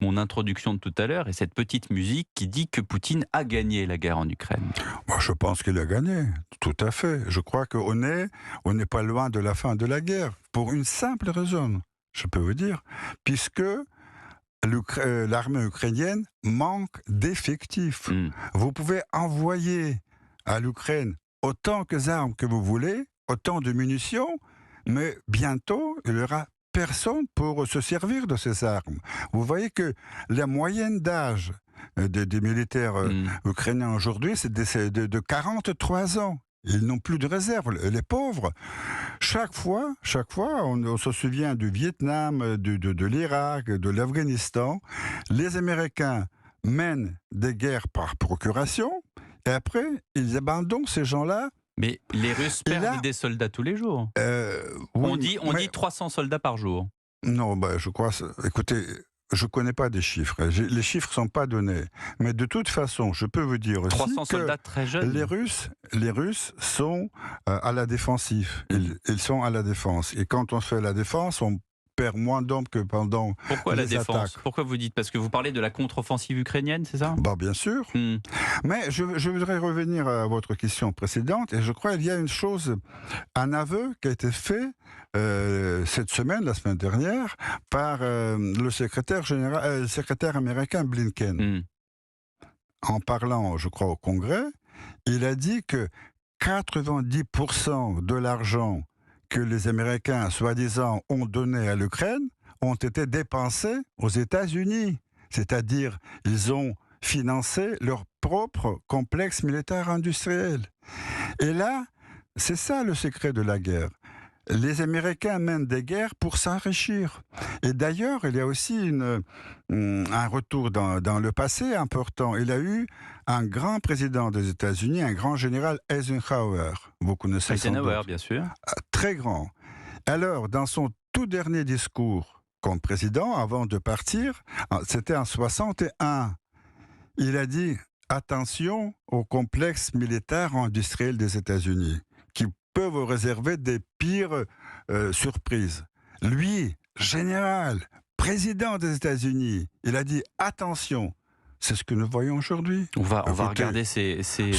mon introduction de tout à l'heure et cette petite musique qui dit que Poutine a gagné la guerre en Ukraine. Moi, je pense qu'il a gagné, tout à fait. Je crois on n'est pas loin de la fin de la guerre, pour une simple raison, je peux vous dire, puisque l'armée ukrainienne manque d'effectifs. Hmm. Vous pouvez envoyer à l'Ukraine autant d'armes que vous voulez, autant de munitions, mais bientôt, il y aura personne pour se servir de ces armes. Vous voyez que la moyenne d'âge des militaires Hmm. ukrainiens aujourd'hui, c'est de 43 ans. Ils n'ont plus de réserve, les pauvres. Chaque fois, on se souvient du Vietnam, de l'Irak, de l'Afghanistan. Les Américains mènent des guerres par procuration, et après, ils abandonnent ces gens-là. Mais les Russes Et perdent là, des soldats tous les jours. oui, On mais dit 300 soldats par jour. non, bah, je crois. Écoutez, je ne connais pas des chiffres. Les chiffres ne sont pas donnés. Mais de toute façon, je peux vous dire aussi 300 que soldats très les jeunes. Russes sont à la défensive. Hmm. Ils sont à la défense. Et quand on fait la défense, on perd moins d'hommes que pendant Pourquoi la les attaques. défense? Pourquoi vous dites? Parce que vous parlez de la contre-offensive ukrainienne, c'est ça? Bah, bien sûr. Hmm. Mais je voudrais revenir à votre question précédente. Et je crois qu'il y a une chose, un aveu qui a été fait cette semaine, la semaine dernière, par le secrétaire américain Blinken. Hmm. En parlant, je crois, au Congrès, il a dit que 90% de l'argent que les Américains, soi-disant, ont donné à l'Ukraine ont été dépensés aux États-Unis. C'est-à-dire, ils ont financé leur propre complexe militaire industriel. Et là, c'est ça le secret de la guerre. Les Américains mènent des guerres pour s'enrichir. Et d'ailleurs, il y a aussi un retour dans le passé important. Il y a eu un grand président des États-Unis, un grand général Eisenhower. Vous connaissez sans Eisenhower, doute. bien sûr. Très grand. Alors, dans son tout dernier discours comme président, avant de partir, c'était en 61, il a dit « Attention au complexe militaire industriel des États-Unis » qui peut vous réserver des pires surprises. Lui, général, président des États-Unis, il a dit attention. C'est ce que nous voyons aujourd'hui. On va Écoutez, regarder ces